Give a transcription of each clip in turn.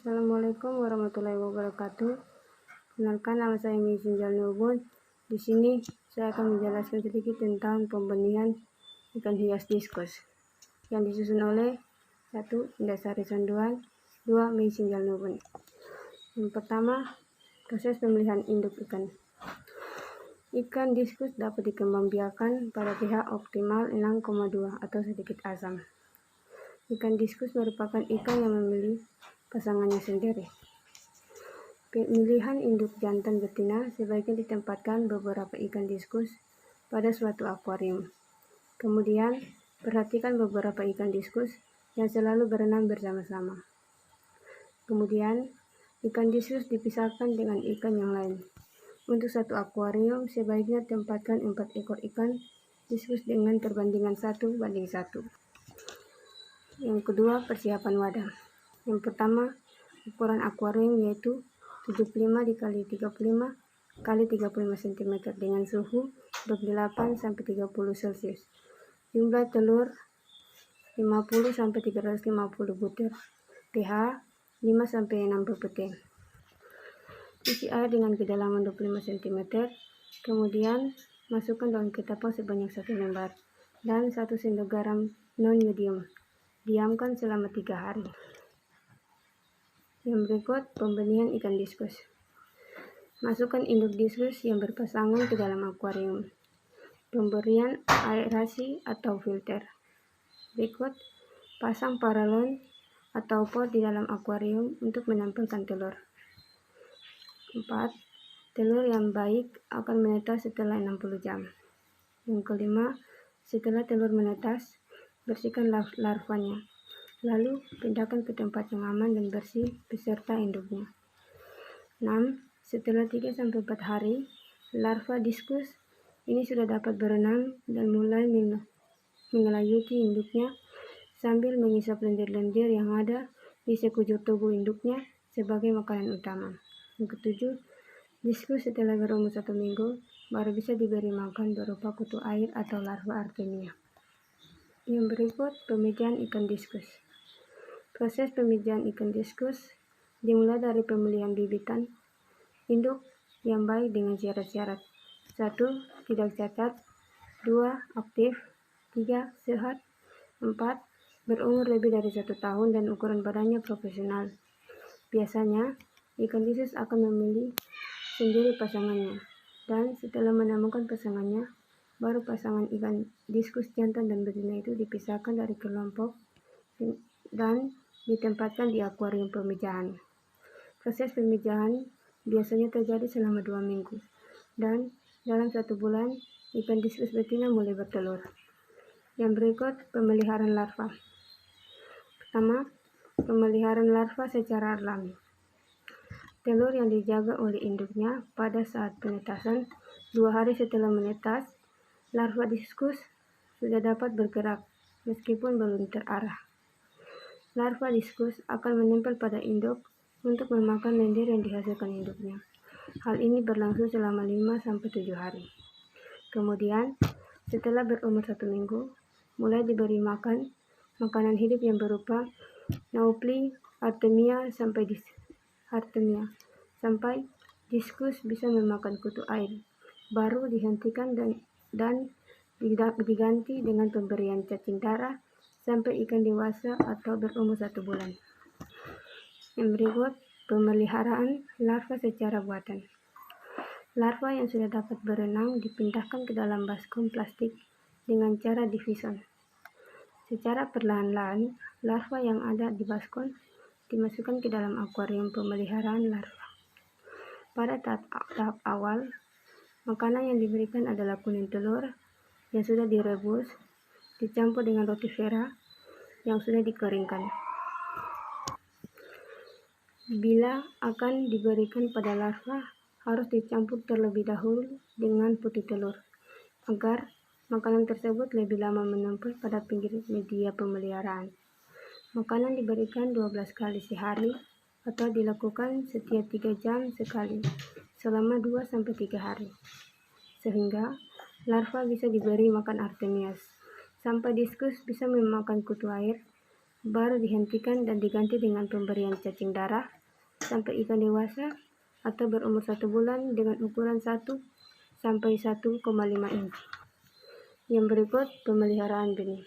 Assalamualaikum warahmatullahi wabarakatuh. Kenalkan, nama saya Misin Jalnubun. Di sini saya akan menjelaskan sedikit tentang pembenihan ikan hias diskus yang disusun oleh 1. Indasari Sanduan, 2. Misin Jalnubun. Yang pertama, proses pemilihan induk ikan. Ikan diskus dapat dikembangbiakkan pada pH optimal 6,2 atau sedikit asam. Ikan diskus merupakan ikan yang memilih pasangannya sendiri. Pemilihan induk jantan betina sebaiknya ditempatkan beberapa ikan diskus pada suatu akuarium. Kemudian, perhatikan beberapa ikan diskus yang selalu berenang bersama-sama. Kemudian, ikan diskus dipisahkan dengan ikan yang lain. Untuk satu akuarium, sebaiknya tempatkan 4 ekor ikan diskus dengan perbandingan 1:1. Yang kedua, persiapan wadah. Yang pertama, ukuran akuarium yaitu 75 x 35 x 35 cm dengan suhu 28-30 Celcius. Jumlah telur 50-350 butir. pH 5-6 ppm. Isi air dengan kedalaman 25 cm. Kemudian masukkan daun ketapang sebanyak 1 lembar dan 1 sendok garam non-yodium. Diamkan selama 3 hari. Yang berikut, pembenihan ikan diskus. Masukkan induk diskus yang berpasangan ke dalam akuarium. Pemberian aerasi atau filter. Berikut, pasang paralon atau pot di dalam akuarium untuk menampilkan telur. 4. Telur yang baik akan menetas setelah 60 jam. Yang kelima, setelah telur menetas, bersihkan larvanya. Lalu, pindahkan ke tempat yang aman dan bersih beserta induknya. 6. Setelah 3-4 hari, larva diskus ini sudah dapat berenang dan mulai mengelayuti induknya sambil mengisap lendir-lendir yang ada di sekujur tubuh induknya sebagai makanan utama. Yang ketujuh, diskus setelah berumur 1 minggu baru bisa diberi makan berupa kutu air atau larva artemia. Yang berikut, pemijahan ikan diskus. Proses pemijahan ikan diskus dimulai dari pemilihan bibitan induk yang baik dengan syarat-syarat. 1. Tidak cacat. 2. Aktif. 3. Sehat. 4. Berumur lebih dari 1 tahun dan ukuran badannya proporsional. Biasanya, ikan diskus akan memilih sendiri pasangannya, dan setelah menemukan pasangannya, baru pasangan ikan diskus jantan dan betina itu dipisahkan dari kelompok dan ditempatkan di akuarium pemijahan. Proses pemijahan biasanya terjadi selama 2 minggu, dan dalam 1 bulan, ikan diskus betina mulai bertelur. Yang berikut, pemeliharaan larva. Pertama, pemeliharaan larva secara alami. Telur yang dijaga oleh induknya pada saat penetasan. 2 hari setelah menetas, larva diskus sudah dapat bergerak meskipun belum terarah. Larva diskus akan menempel pada induk untuk memakan lendir yang dihasilkan induknya. Hal ini berlangsung selama 5-7 hari. Kemudian, setelah berumur 1 minggu, mulai diberi makan makanan hidup yang berupa Naupli artemia sampai diskus bisa memakan kutu air. Baru dihentikan dan diganti dengan pemberian cacing darah sampai ikan dewasa atau berumur 1 bulan. Yang berikut, pemeliharaan larva secara buatan. Larva yang sudah dapat berenang dipindahkan ke dalam baskom plastik dengan cara difison. Secara perlahan-lahan, larva yang ada di baskom dimasukkan ke dalam akuarium pemeliharaan larva. Pada tahap awal, makanan yang diberikan adalah kuning telur yang sudah direbus, dicampur dengan roti vera yang sudah dikeringkan. Bila akan diberikan pada larva, harus dicampur terlebih dahulu dengan putih telur, agar makanan tersebut lebih lama menempel pada pinggir media pemeliharaan. Makanan diberikan 12 kali sehari atau dilakukan setiap 3 jam sekali selama 2-3 hari. Sehingga larva bisa diberi makan artemias sampai diskus bisa memakan kutu air baru dihentikan dan diganti dengan pemberian cacing darah sampai ikan dewasa atau berumur 1 bulan dengan ukuran 1 sampai 1,5 inci. Yang berikut, pemeliharaan benih.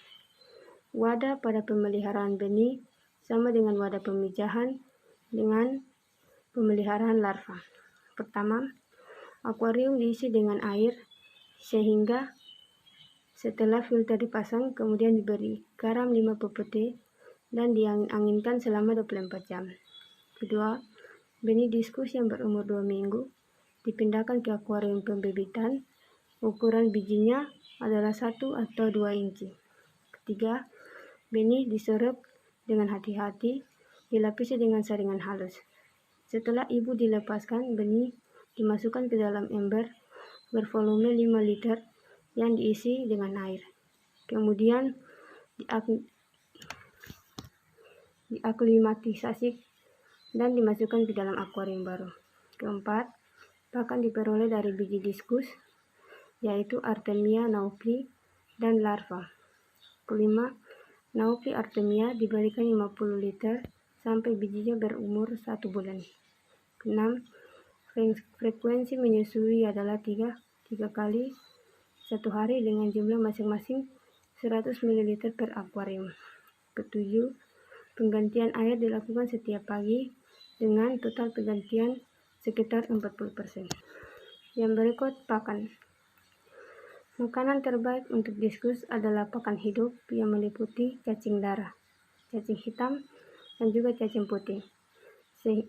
Wadah pada pemeliharaan benih sama dengan wadah pemijahan dengan pemeliharaan larva. Pertama, akuarium diisi dengan air sehingga setelah filter dipasang kemudian diberi garam 5 ppt dan diangin-anginkan selama 24 jam. Kedua, benih diskus yang berumur 2 minggu dipindahkan ke akuarium pembibitan. Ukuran bijinya adalah 1 atau 2 inci. Ketiga, benih diserep dengan hati-hati, dilapisi dengan saringan halus. Setelah ibu dilepaskan, benih dimasukkan ke dalam ember bervolume 5 liter yang diisi dengan air. Kemudian diaklimatisasi dan dimasukkan ke dalam akuarium baru. Keempat, pakan diperoleh dari biji diskus, yaitu Artemia nauplii dan larva. Kelima, Nauplii Artemia diberikan 50 liter sampai bijinya berumur 1 bulan. Keenam, frekuensi menyusui adalah 3 kali 1 hari dengan jumlah masing-masing 100 ml per akuarium. Ketujuh, penggantian air dilakukan setiap pagi dengan total penggantian sekitar 40%. Yang berikut, pakan. Makanan terbaik untuk diskus adalah pakan hidup yang meliputi cacing darah, cacing hitam, dan juga cacing putih.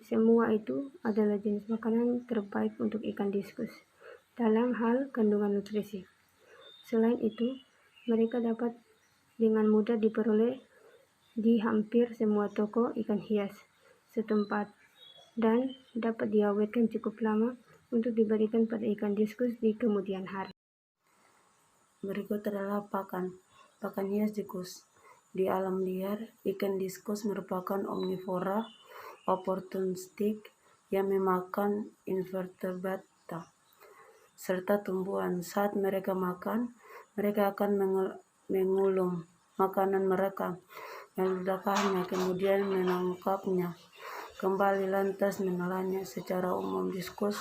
Semua itu adalah jenis makanan terbaik untuk ikan diskus dalam hal kandungan nutrisi. Selain itu, mereka dapat dengan mudah diperoleh di hampir semua toko ikan hias setempat dan dapat diawetkan cukup lama untuk diberikan pada ikan diskus di kemudian hari. Berikut adalah pakan hias diskus. Di alam liar, ikan diskus merupakan omnivora opportunistik yang memakan invertebrata serta tumbuhan. Saat mereka makan, mereka akan mengulum makanan mereka, meludahkannya, kemudian menangkapnya kembali lantas menelannya. Secara umum, diskus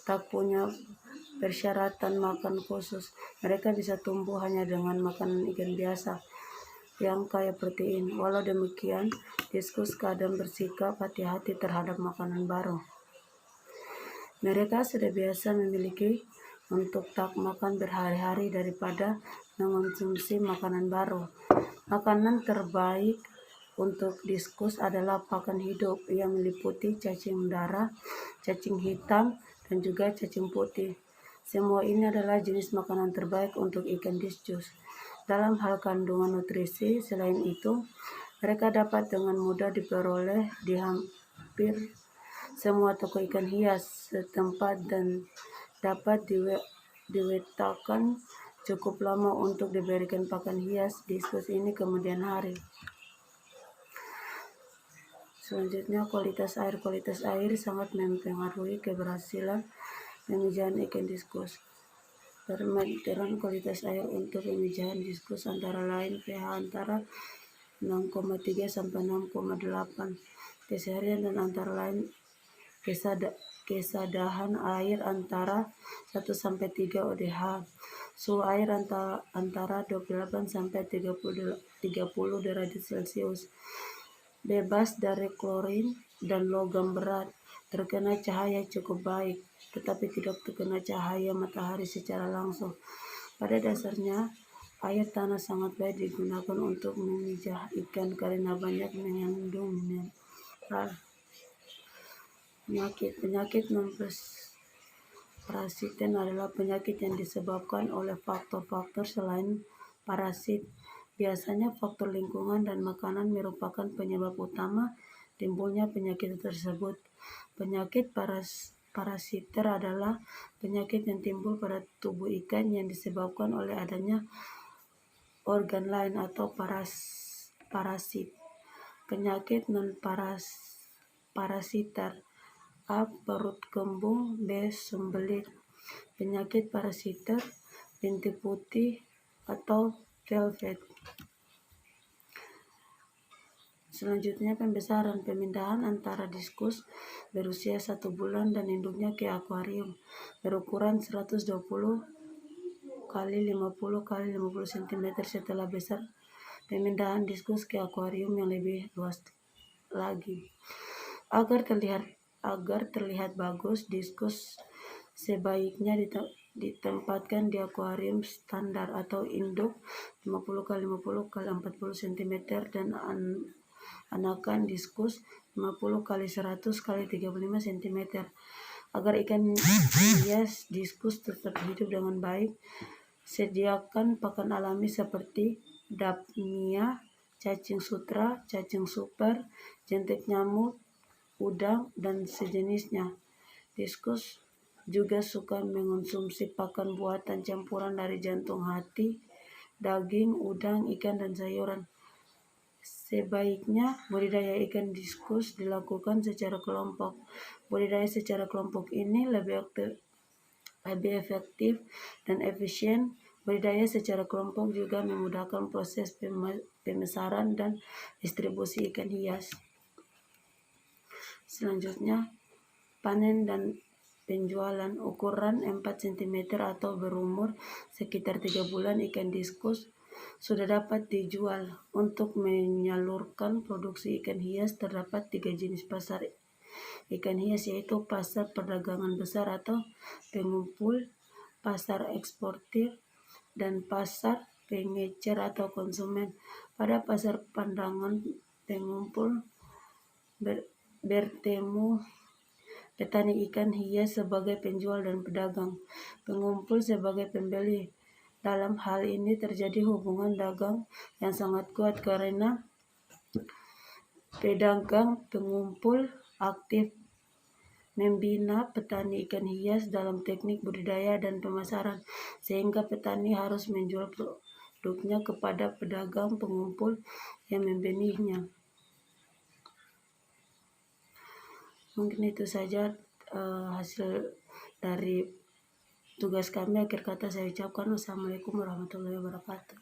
tak punya persyaratan makan khusus. Mereka bisa tumbuh hanya dengan makanan ikan biasa yang kaya protein. Walau demikian, diskus kadang bersikap hati-hati terhadap makanan baru. Mereka sudah biasa memiliki untuk tak makan berhari-hari daripada mengonsumsi makanan baru. Makanan terbaik untuk diskus adalah pakan hidup yang meliputi cacing darah, cacing hitam, dan juga cacing putih. Semua ini adalah jenis makanan terbaik untuk ikan diskus. Dalam hal kandungan nutrisi, selain itu, mereka dapat dengan mudah diperoleh di hampir semua toko ikan hias setempat dan dapat diletakkan cukup lama untuk diberikan pakan hias diskus ini kemudian hari. Selanjutnya, kualitas air. Kualitas air sangat mempengaruhi keberhasilan pemijahan ikan diskus. Parameter kualitas air untuk pemijahan diskus antara lain pH antara 6,3 sampai 6,8 keseharian dan antara lain kesadahan air antara 1 sampai 3 ODH. Suhu air antara 28 sampai 30 derajat Celcius. Bebas dari klorin dan logam berat, terkena cahaya cukup baik, tetapi tidak terkena cahaya matahari secara langsung. Pada dasarnya, air tanah sangat baik digunakan untuk memijah ikan karena banyak mengandung mineral. Penyakit non-parasiten adalah penyakit yang disebabkan oleh faktor-faktor selain parasit. Biasanya faktor lingkungan dan makanan merupakan penyebab utama timbulnya penyakit tersebut. Penyakit parasiter adalah penyakit yang timbul pada tubuh ikan yang disebabkan oleh adanya organ lain atau parasit. Penyakit non-parasiter: A. Perut kembung, B. sembelit. Penyakit parasiter bintik putih atau velvet. Selanjutnya pembesaran, pemindahan antara diskus berusia 1 bulan dan induknya ke akuarium berukuran 120 kali 50 kali 50 cm. Setelah besar, pemindahan diskus ke akuarium yang lebih luas lagi. Agar terlihat bagus, diskus sebaiknya ditempatkan di akuarium standar atau induk 50 kali 50 kali 40 cm dan anakan diskus 50 kali 100 kali 35 cm. Agar ikan hias diskus tetap hidup dengan baik, sediakan pakan alami seperti Daphnia, cacing sutra, cacing super, jentik nyamuk, udang, dan sejenisnya. Diskus juga suka mengonsumsi pakan buatan campuran dari jantung hati, daging, udang, ikan, dan sayuran. Sebaiknya budidaya ikan diskus dilakukan secara kelompok. Budidaya secara kelompok ini lebih efektif dan efisien. Budidaya secara kelompok juga memudahkan proses pemesaran dan distribusi ikan hias. Selanjutnya, panen dan penjualan. Ukuran 4 cm atau berumur sekitar 3 bulan ikan diskus sudah dapat dijual. Untuk menyalurkan produksi ikan hias terdapat 3 jenis pasar ikan hias, yaitu pasar perdagangan besar atau pengumpul, pasar eksportir, dan pasar pengecer atau konsumen. Pada pasar pandangan pengumpul bertemu petani ikan hias sebagai penjual dan pedagang, pengumpul sebagai pembeli. Dalam hal ini terjadi hubungan dagang yang sangat kuat karena pedagang pengumpul aktif membina petani ikan hias dalam teknik budidaya dan pemasaran, sehingga petani harus menjual produknya kepada pedagang pengumpul yang membenihnya. Mungkin itu saja hasil dari tugas kami. Akhir kata saya ucapkan wassalamualaikum warahmatullahi wabarakatuh.